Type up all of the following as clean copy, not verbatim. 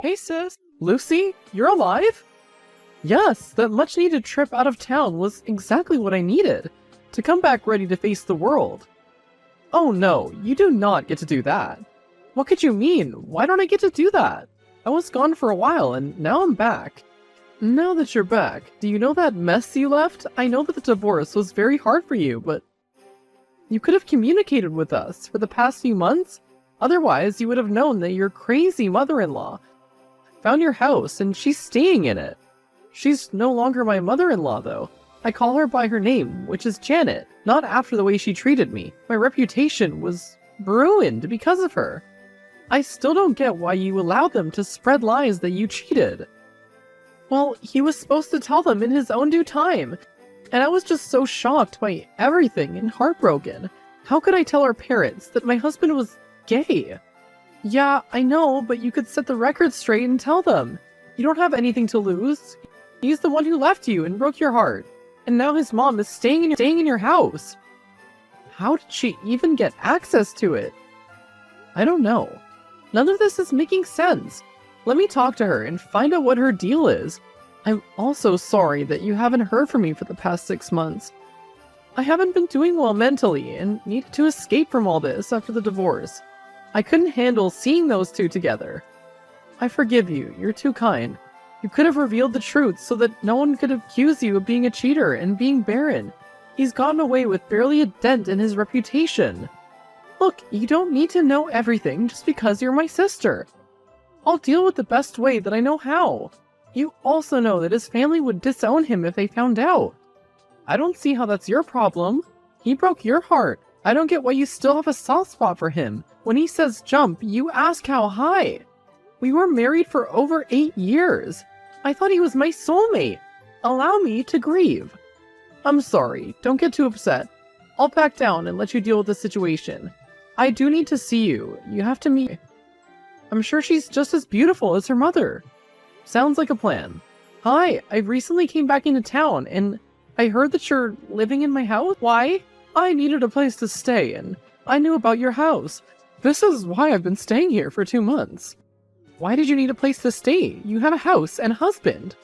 Hey sis, Lucy, you're alive? Yes, that much needed trip out of town was exactly what I needed, to come back ready to face the world. Oh no, you do not get to do that. What could you mean? Why don't I get to do that? I was gone for a while and now I'm back. Now that you're back, do you know that mess you left? I know that the divorce was very hard for you, but you could have communicated with us for the past few months. Otherwise, you would have known that your crazy mother-in-law found your house and she's staying in it. She's no longer my mother-in-law, though. I call her by her name, which is Janet, not after the way she treated me. My reputation was ruined because of her. I still don't get why you allowed them to spread lies that you cheated. Well, he was supposed to tell them in his own due time, and I was just so shocked by everything and heartbroken. How could I tell our parents that my husband was gay? Yeah, I know, but you could set the record straight and tell them. You don't have anything to lose. He's the one who left you and broke your heart. And now his mom is staying in your house. How did she even get access to it? I don't know. None of this is making sense. Let me talk to her and find out what her deal is. I'm also sorry that you haven't heard from me for the past 6 months. I haven't been doing well mentally and needed to escape from all this after the divorce. I couldn't handle seeing those two together. I forgive you. You're too kind. You could have revealed the truth so that no one could accuse you of being a cheater and being barren. He's gotten away with barely a dent in his reputation. Look, you don't need to know everything just because you're my sister. I'll deal with the best way that I know how. You also know that his family would disown him if they found out. I don't see how that's your problem. He broke your heart. I don't get why you still have a soft spot for him. When he says jump, you ask how high. We were married for over 8 years. I thought he was my soulmate. Allow me to grieve. I'm sorry. Don't get too upset. I'll back down and let you deal with the situation. I do need to see you. You have to meet. I'm sure she's just as beautiful as her mother. Sounds like a plan. Hi, I recently came back into town and I heard that you're living in my house. Why? I needed a place to stay and I knew about your house. This is why I've been staying here for 2 months. Why did you need a place to stay? You have a house and a husband.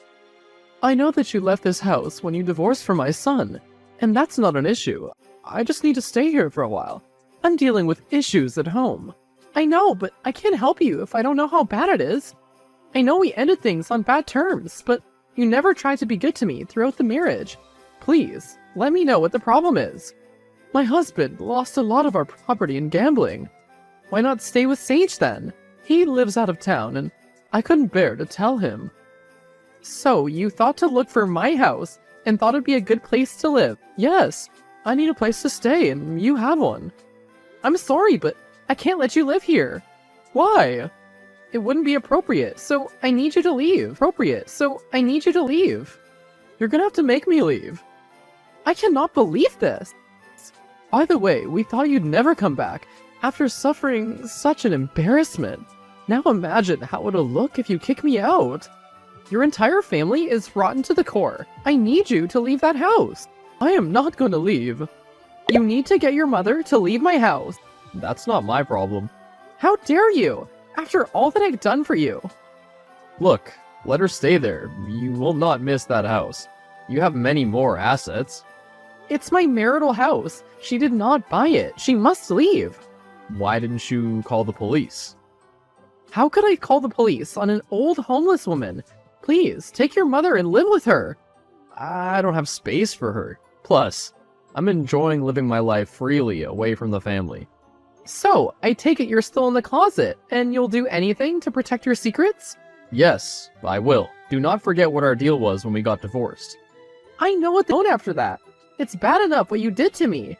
I know that you left this house when you divorced from my son, and that's not an issue. I just need to stay here for a while. I'm dealing with issues at home. I know, but I can't help you if I don't know how bad it is. I know we ended things on bad terms, but you never tried to be good to me throughout the marriage. Please, let me know what the problem is. My husband lost a lot of our property in gambling. Why not stay with Sage then? He lives out of town, and I couldn't bear to tell him. So, you thought to look for my house, and thought it'd be a good place to live. Yes, I need a place to stay, and you have one. I'm sorry, but I can't let you live here. Why? It wouldn't be appropriate, so I need you to leave. You're gonna have to make me leave. I cannot believe this. By the way, we thought you'd never come back, after suffering such an embarrassment. Now imagine how it'll look if you kick me out. Your entire family is rotten to the core. I need you to leave that house. I am not going to leave. You need to get your mother to leave my house. That's not my problem. How dare you, after all that I've done for you? Look, let her stay there. You will not miss that house. You have many more assets. It's my marital house. She did not buy it. She must leave. Why didn't you call the police? How could I call the police on an old homeless woman? Please, take your mother and live with her. I don't have space for her. Plus, I'm enjoying living my life freely away from the family. So, I take it you're still in the closet, and you'll do anything to protect your secrets? Yes, I will. Do not forget what our deal was when we got divorced. I know what they're doing after that. It's bad enough what you did to me.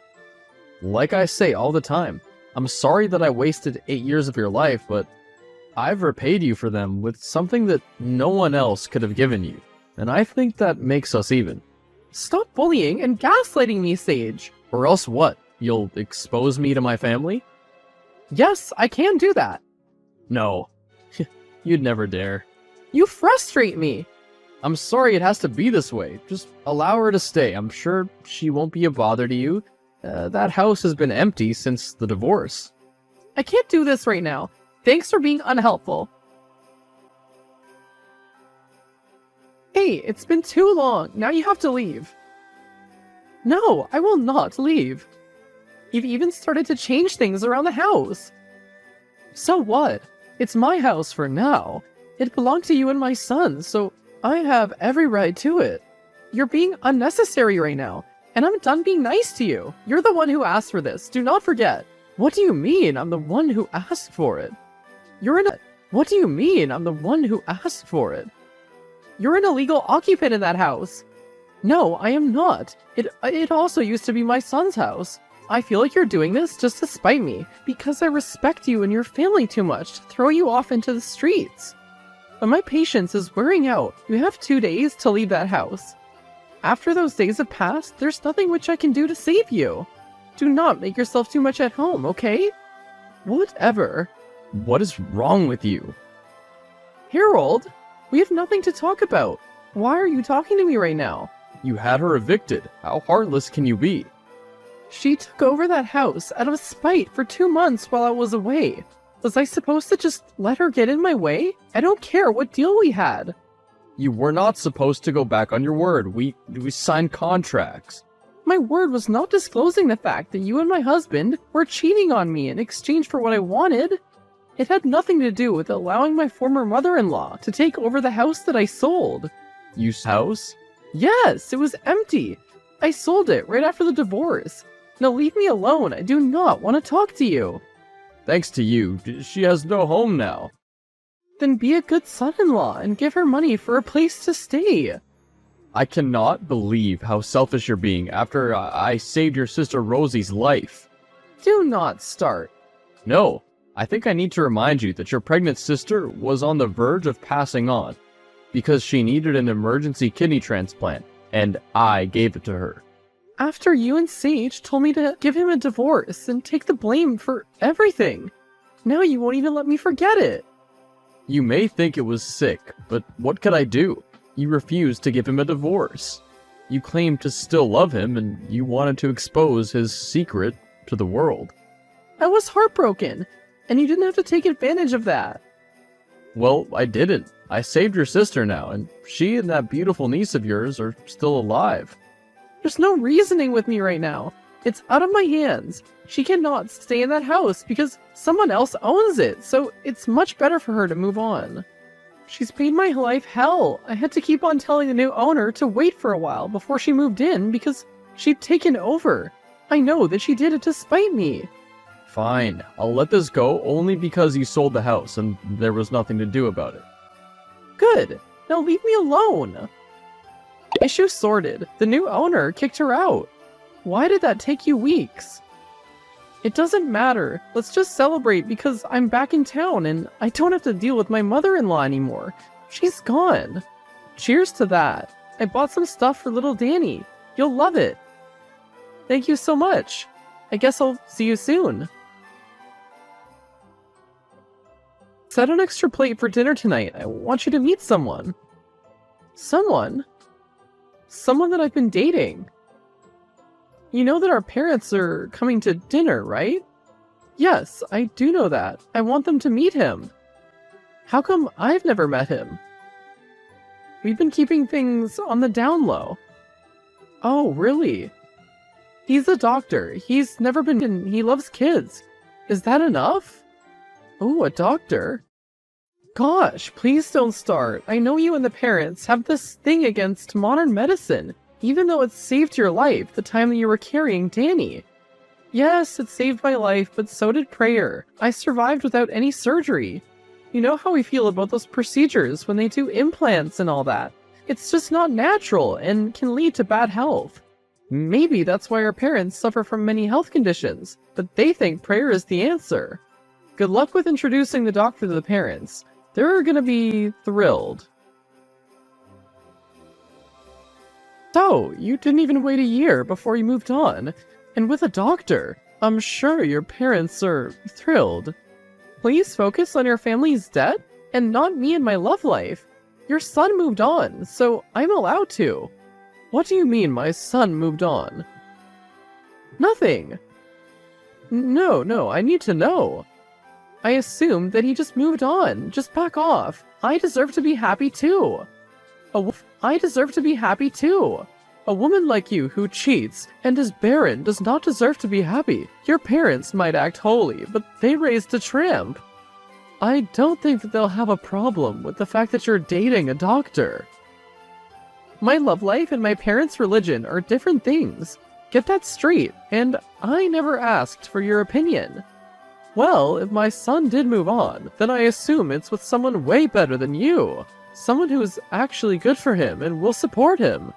Like I say all the time, I'm sorry that I wasted 8 years of your life, but I've repaid you for them with something that no one else could have given you, and I think that makes us even. Stop bullying and gaslighting me, Sage. Or else what? You'll expose me to my family? Yes, I can do that. No, you'd never dare. You frustrate me. I'm sorry it has to be this way. Just allow her to stay. I'm sure she won't be a bother to you. That house has been empty since the divorce. I can't do this right now. Thanks for being unhelpful. Wait, it's been too long. Now you have to leave. No, I will not leave. You've even started to change things around the house. So what? It's my house for now. It belonged to you and my son, so I have every right to it. You're being unnecessary right now, and I'm done being nice to you. You're the one who asked for this, do not forget. What do you mean I'm the one who asked for it? What do you mean I'm the one who asked for it? You're an illegal occupant in that house. No, I am not. It also used to be my son's house. I feel like you're doing this just to spite me, because I respect you and your family too much to throw you off into the streets. But my patience is wearing out. You have 2 days to leave that house. After those days have passed, there's nothing which I can do to save you. Do not make yourself too much at home, okay? Whatever. What is wrong with you? Harold, we have nothing to talk about. Why are you talking to me right now? You had her evicted. How heartless can you be? She took over that house out of spite for 2 months while I was away. Was I supposed to just let her get in my way? I don't care what deal we had. You were not supposed to go back on your word. We signed contracts. My word was not disclosing the fact that you and my husband were cheating on me in exchange for what I wanted. It had nothing to do with allowing my former mother-in-law to take over the house that I sold. House? Yes, it was empty. I sold it right after the divorce. Now leave me alone. I do not want to talk to you. Thanks to you, she has no home now. Then be a good son-in-law and give her money for a place to stay. I cannot believe how selfish you're being after I saved your sister Rosie's life. Do not start. No, I think I need to remind you that your pregnant sister was on the verge of passing on because she needed an emergency kidney transplant, and I gave it to her. After you and Sage told me to give him a divorce and take the blame for everything. Now you won't even let me forget it. You may think it was sick, but what could I do? You refused to give him a divorce. You claimed to still love him, and you wanted to expose his secret to the world. I was heartbroken, and you didn't have to take advantage of that. Well, I didn't. I saved your sister now, and she and that beautiful niece of yours are still alive. There's no reasoning with me right now. It's out of my hands. She cannot stay in that house because someone else owns it, so it's much better for her to move on. She's made my life hell. I had to keep on telling the new owner to wait for a while before she moved in because she'd taken over. I know that she did it to spite me. Fine, I'll let this go only because you sold the house and there was nothing to do about it. Good. Now leave me alone. Issue sorted. The new owner kicked her out. Why did that take you weeks? It doesn't matter. Let's just celebrate because I'm back in town and I don't have to deal with my mother-in-law anymore. She's gone. Cheers to that. I bought some stuff for little Danny. You'll love it. Thank you so much. I guess I'll see you soon. Set an extra plate for dinner tonight. I want you to meet someone. Someone? Someone that I've been dating. You know that our parents are coming to dinner, right? Yes, I do know that. I want them to meet him. How come I've never met him? We've been keeping things on the down low. Oh, really? He's a doctor. He's never been in. He loves kids. Is that enough? Oh, a doctor? Gosh, please don't start. I know you and the parents have this thing against modern medicine, even though it saved your life the time that you were carrying Danny. Yes, it saved my life, but so did prayer. I survived without any surgery. You know how we feel about those procedures when they do implants and all that. It's just not natural and can lead to bad health. Maybe that's why our parents suffer from many health conditions, but they think prayer is the answer. Good luck with introducing the doctor to the parents. They're gonna be thrilled. So, you didn't even wait a year before you moved on. And with a doctor, I'm sure your parents are thrilled. Please focus on your family's debt and not me and my love life. Your son moved on, so I'm allowed to. What do you mean my son moved on? Nothing. No, I need to know. I assumed that he just moved on. Just back off. I deserve to be happy too. I deserve to be happy too. A woman like you who cheats and is barren does not deserve to be happy. Your parents might act holy, but they raised a tramp. I don't think that they'll have a problem with the fact that you're dating a doctor. My love life and my parents' religion are different things. Get that straight, and I never asked for your opinion. Well, if my son did move on, then I assume it's with someone way better than you. Someone who is actually good for him and will support him.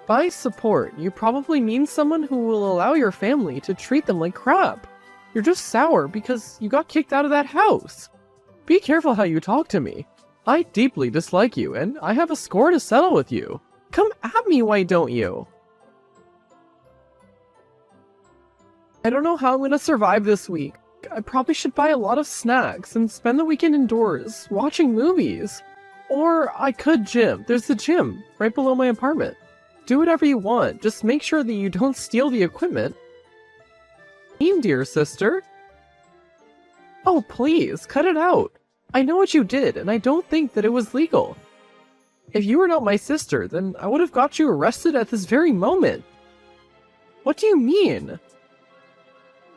By support, you probably mean someone who will allow your family to treat them like crap. You're just sour because you got kicked out of that house. Be careful how you talk to me. I deeply dislike you, and I have a score to settle with you. Come at me, why don't you? I don't know how I'm gonna survive this week. I probably should buy a lot of snacks and spend the weekend indoors, watching movies. Or I could gym. There's the gym, right below my apartment. Do whatever you want, just make sure that you don't steal the equipment. Dear sister. Oh, please, cut it out. I know what you did, and I don't think that it was legal. If you were not my sister, then I would have got you arrested at this very moment. What do you mean?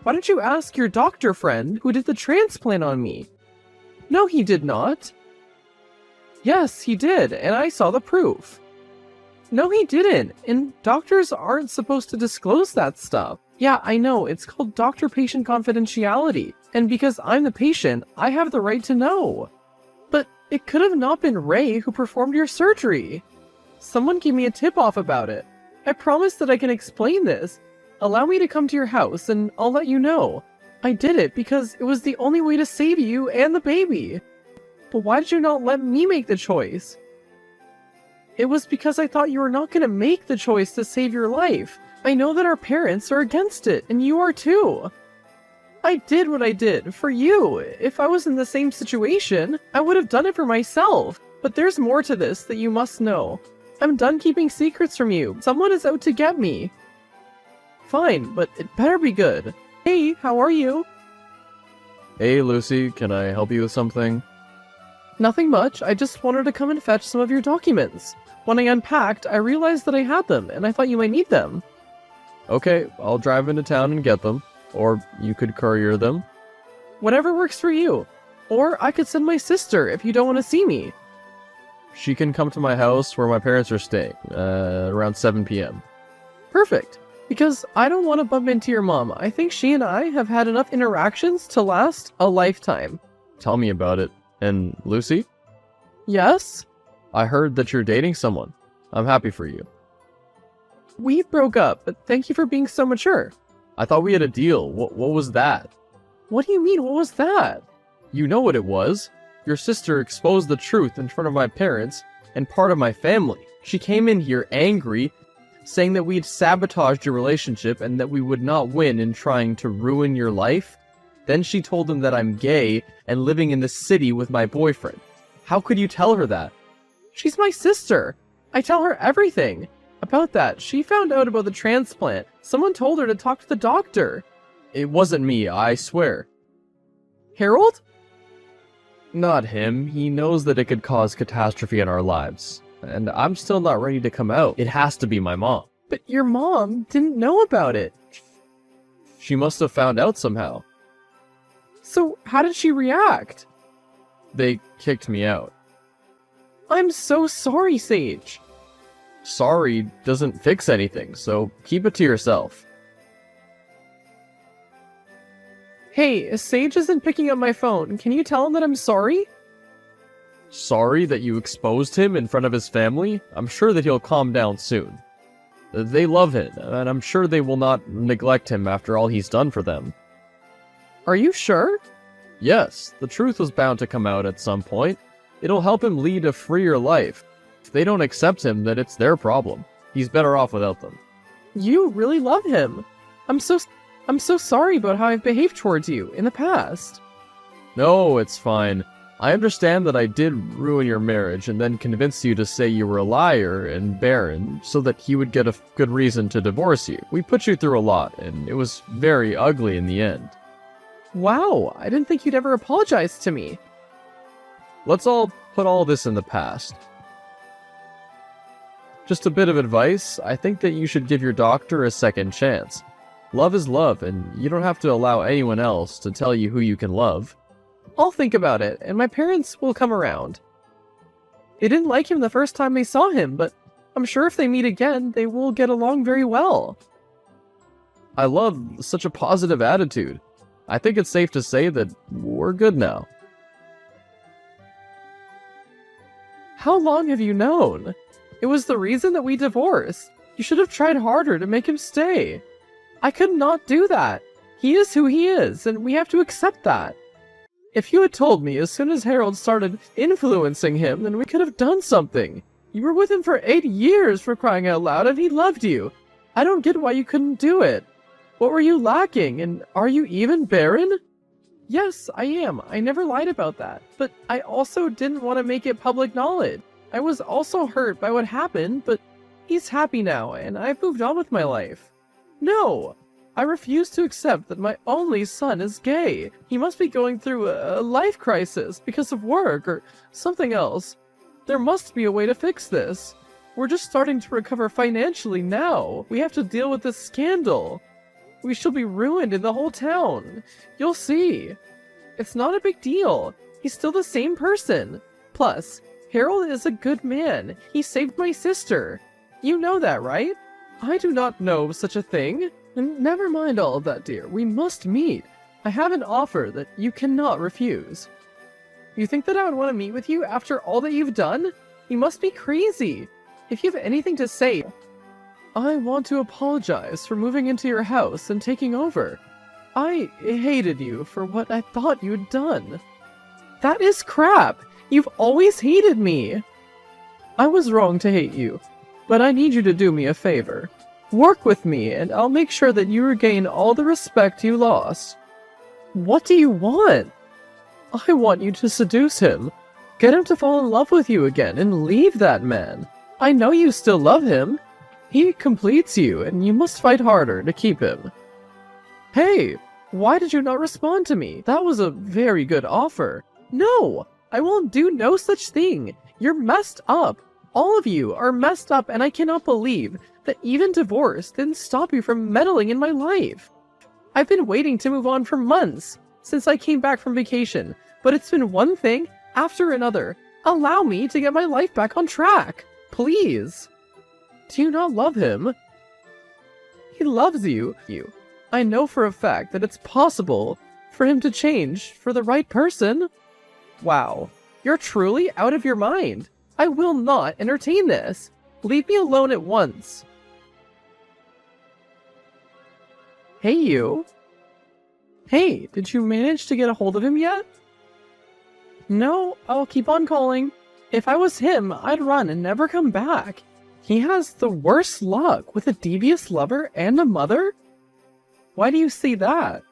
Why don't you ask your doctor friend who did the transplant on me? No, he did not. Yes, he did, and I saw the proof. No, he didn't, and doctors aren't supposed to disclose that stuff. Yeah, I know, it's called doctor-patient confidentiality, and because I'm the patient, I have the right to know. But it could have not been Ray who performed your surgery. Someone gave me a tip-off about it. I promise that I can explain this. Allow me to come to your house, and I'll let you know. I did it because it was the only way to save you and the baby. But why did you not let me make the choice? It was because I thought you were not going to make the choice to save your life. I know that our parents are against it, and you are too. I did what I did for you. If I was in the same situation, I would have done it for myself. But there's more to this that you must know. I'm done keeping secrets from you. Someone is out to get me. Fine, but it better be good. Hey, how are you? Hey, Lucy, can I help you with something? Nothing much. I just wanted to come and fetch some of your documents. When I unpacked, I realized that I had them, and I thought you might need them. Okay, I'll drive into town and get them. Or you could courier them. Whatever works for you. Or I could send my sister if you don't want to see me. She can come to my house where my parents are staying, around 7 p.m. Perfect. Because I don't want to bump into your mom. I think she and I have had enough interactions to last a lifetime. Tell me about it. And Lucy? Yes? I heard that you're dating someone. I'm happy for you. We broke up, but thank you for being so mature. I thought we had a deal. What was that? What do you mean, what was that? You know what it was. Your sister exposed the truth in front of my parents and part of my family. She came in here angry, saying that we'd sabotaged your relationship and that we would not win in trying to ruin your life. Then she told them that I'm gay and living in the city with my boyfriend. How could you tell her that? She's my sister. I tell her everything. About that, she found out about the transplant. Someone told her to talk to the doctor. It wasn't me, I swear. Harold? Not him. He knows that it could cause catastrophe in our lives. And I'm still not ready to come out. It has to be my mom. But your mom didn't know about it. She must have found out somehow. So how did she react? They kicked me out. I'm so sorry, Sage. Sorry doesn't fix anything, so keep it to yourself. Hey, Sage isn't picking up my phone. Can you tell him that I'm sorry? Sorry that you exposed him in front of his family? I'm sure that he'll calm down soon. They love him, and I'm sure they will not neglect him after all he's done for them. Are you sure? Yes, the truth was bound to come out at some point. It'll help him lead a freer life. If they don't accept him, then it's their problem. He's better off without them. You really love him. I'm so sorry about how I've behaved towards you in the past. No, it's fine. I understand that I did ruin your marriage and then convince you to say you were a liar and barren so that he would get a good reason to divorce you. We put you through a lot, and it was very ugly in the end. Wow, I didn't think you'd ever apologize to me. Let's all put all this in the past. Just a bit of advice, I think that you should give your doctor a second chance. Love is love, and you don't have to allow anyone else to tell you who you can love. I'll think about it, and my parents will come around. They didn't like him the first time they saw him, but I'm sure if they meet again, they will get along very well. I love such a positive attitude. I think it's safe to say that we're good now. How long have you known? It was the reason that we divorced. You should have tried harder to make him stay. I could not do that. He is who he is, and we have to accept that. If you had told me as soon as Harold started influencing him, then we could have done something. You were with him for 8 years, for crying out loud, and he loved you. I don't get why you couldn't do it. What were you lacking, and are you even barren? Yes, I am. I never lied about that. But I also didn't want to make it public knowledge. I was also hurt by what happened, but he's happy now, and I've moved on with my life. No! I refuse to accept that my only son is gay. He must be going through a life crisis because of work or something else. There must be a way to fix this. We're just starting to recover financially now. We have to deal with this scandal. We shall be ruined in the whole town. You'll see. It's not a big deal. He's still the same person. Plus, Harold is a good man. He saved my sister. You know that, right? I do not know of such a thing. Never mind all of that, dear. We must meet. I have an offer that you cannot refuse. You think that I would want to meet with you after all that you've done? You must be crazy. If you have anything to say, I want to apologize for moving into your house and taking over. I hated you for what I thought you'd done. That is crap. You've always hated me. I was wrong to hate you, but I need you to do me a favor. Work with me, and I'll make sure that you regain all the respect you lost. What do you want? I want you to seduce him. Get him to fall in love with you again and leave that man. I know you still love him. He completes you, and you must fight harder to keep him. Hey, why did you not respond to me? That was a very good offer. No, I won't do no such thing. You're messed up. All of you are messed up, and I cannot believe that even divorce didn't stop you from meddling in my life. I've been waiting to move on for months since I came back from vacation, but it's been one thing after another. Allow me to get my life back on track, please. Do you not love him? He loves you. I know for a fact that it's possible for him to change for the right person. Wow, you're truly out of your mind. I will not entertain this. Leave me alone at once. Hey, you. Hey, did you manage to get a hold of him yet? No, I'll keep on calling. If I was him, I'd run and never come back. He has the worst luck with a devious lover and a mother? Why do you see that?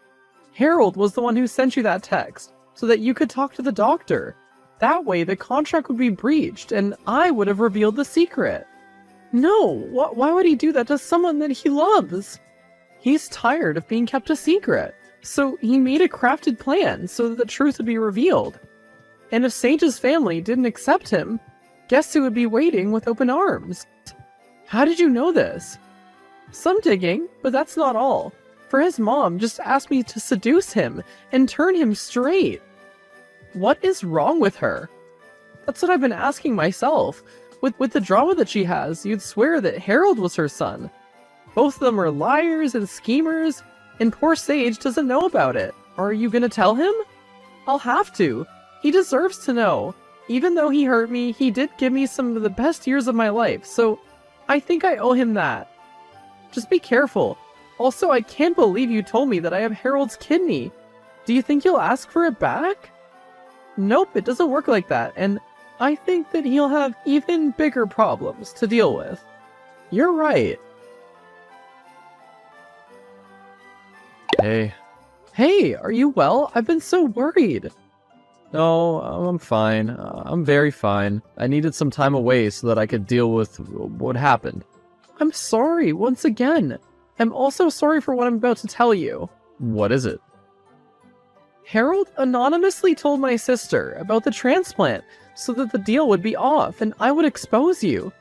Harold was the one who sent you that text, so that you could talk to the doctor. That way the contract would be breached, and I would have revealed the secret. No, why would he do that to someone that he loves? He's tired of being kept a secret, so he made a crafted plan so that the truth would be revealed. And if Sage's family didn't accept him, guess who would be waiting with open arms? How did you know this? Some digging, but that's not all. For his mom just asked me to seduce him and turn him straight. What is wrong with her? That's what I've been asking myself. With the drama that she has, you'd swear that Harold was her son. Both of them are liars and schemers, and poor Sage doesn't know about it. Are you gonna tell him? I'll have to. He deserves to know. Even though he hurt me, he did give me some of the best years of my life, so I think I owe him that. Just be careful. Also, I can't believe you told me that I have Harold's kidney. Do you think he'll ask for it back? Nope, it doesn't work like that, and I think that he'll have even bigger problems to deal with. You're right. Hey. Hey, are you well? I've been so worried. No, I'm fine. I'm very fine. I needed some time away so that I could deal with what happened. I'm sorry, once again. I'm also sorry for what I'm about to tell you. What is it? Harold anonymously told my sister about the transplant so that the deal would be off and I would expose you.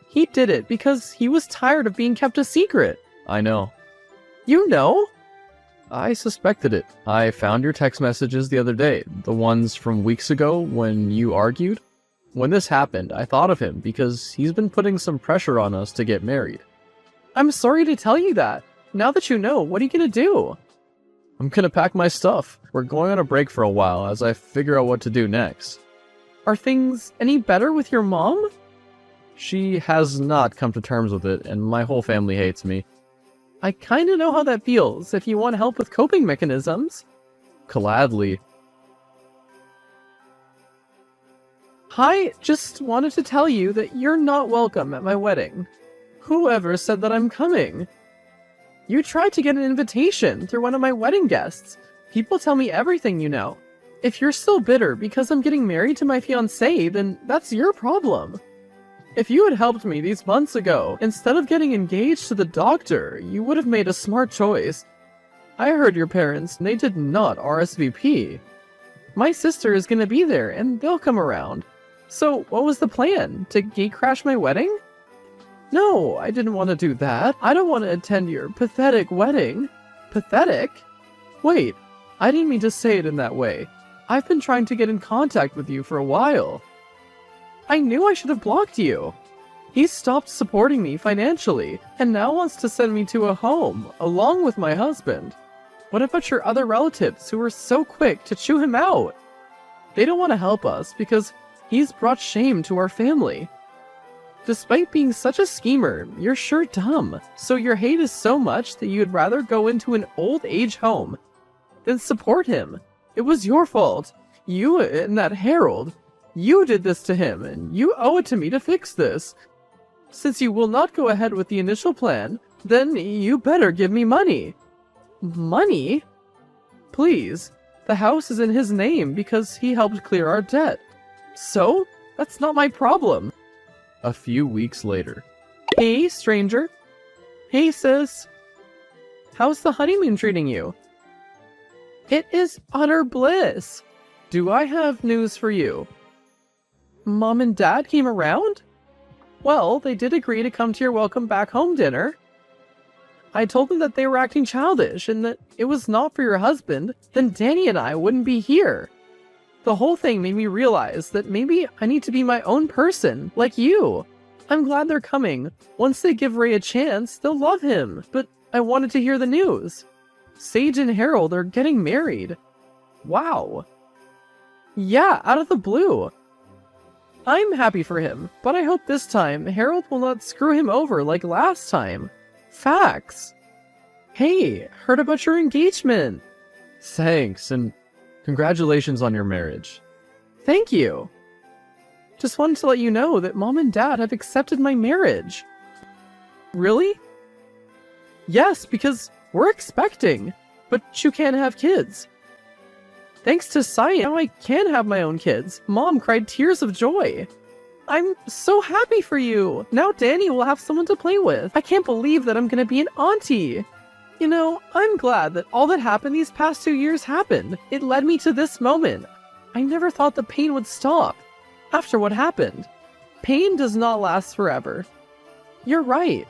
He did it because he was tired of being kept a secret. I know. You know? I suspected it. I found your text messages the other day, the ones from weeks ago when you argued. When this happened, I thought of him because he's been putting some pressure on us to get married. I'm sorry to tell you that. Now that you know, what are you gonna do? I'm gonna pack my stuff. We're going on a break for a while as I figure out what to do next. Are things any better with your mom? She has not come to terms with it, and my whole family hates me. I kinda know how that feels if you want help with coping mechanisms. Gladly. Hi, just wanted to tell you that you're not welcome at my wedding. Whoever said that I'm coming? You tried to get an invitation through one of my wedding guests. People tell me everything you know. If you're still bitter because I'm getting married to my fiancé, then that's your problem. If you had helped me these months ago, instead of getting engaged to the doctor, you would have made a smart choice. I heard your parents, and they did not RSVP. My sister is gonna be there, and they'll come around. So, what was the plan? To gate crash my wedding? No, I didn't want to do that. I don't want to attend your pathetic wedding. Pathetic? Wait, I didn't mean to say it in that way. I've been trying to get in contact with you for a while. I knew I should have blocked you. He stopped supporting me financially, and now wants to send me to a home, along with my husband. What about your other relatives who were so quick to chew him out? They don't want to help us because he's brought shame to our family. Despite being such a schemer, you're sure dumb. So your hate is so much that you'd rather go into an old age home than support him. It was your fault. You and that Harold. You did this to him, and you owe it to me to fix this. Since you will not go ahead with the initial plan, then you better give me money. Money? Please. The house is in his name because he helped clear our debt. So? That's not my problem. A few weeks later. Hey, stranger. Hey, sis. How's the honeymoon treating you? It is utter bliss. Do I have news for you? Mom and Dad came around? Well, they did agree to come to your welcome back home dinner. I told them that they were acting childish and that it was not for your husband, then Danny and I wouldn't be here. The whole thing made me realize that maybe I need to be my own person, like you. I'm glad they're coming. Once they give Ray a chance, they'll love him. But I wanted to hear the news. Sage and Harold are getting married. Wow. Yeah, out of the blue. I'm happy for him, but I hope this time Harold will not screw him over like last time. Facts. Hey, heard about your engagement. Thanks, and congratulations on your marriage. Thank you. Just wanted to let you know that Mom and Dad have accepted my marriage. Really? Yes, because we're expecting, but you can't have kids. Thanks to science, now I can have my own kids. Mom cried tears of joy. I'm so happy for you. Now Danny will have someone to play with. I can't believe that I'm gonna be an auntie. You know, I'm glad that all that happened these past 2 years happened. It led me to this moment. I never thought the pain would stop after what happened. Pain does not last forever. You're right,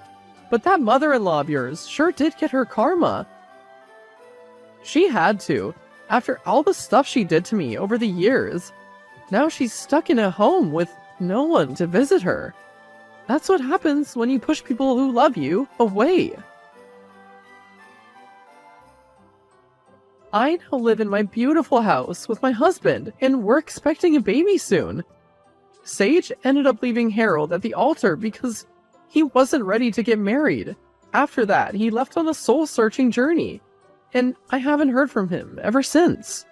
but that mother-in-law of yours sure did get her karma. She had to, after all the stuff she did to me over the years. Now she's stuck in a home with no one to visit her. That's what happens when you push people who love you away. I now live in my beautiful house with my husband, and we're expecting a baby soon. Sage ended up leaving Harold at the altar because he wasn't ready to get married. After that, he left on a soul-searching journey, and I haven't heard from him ever since.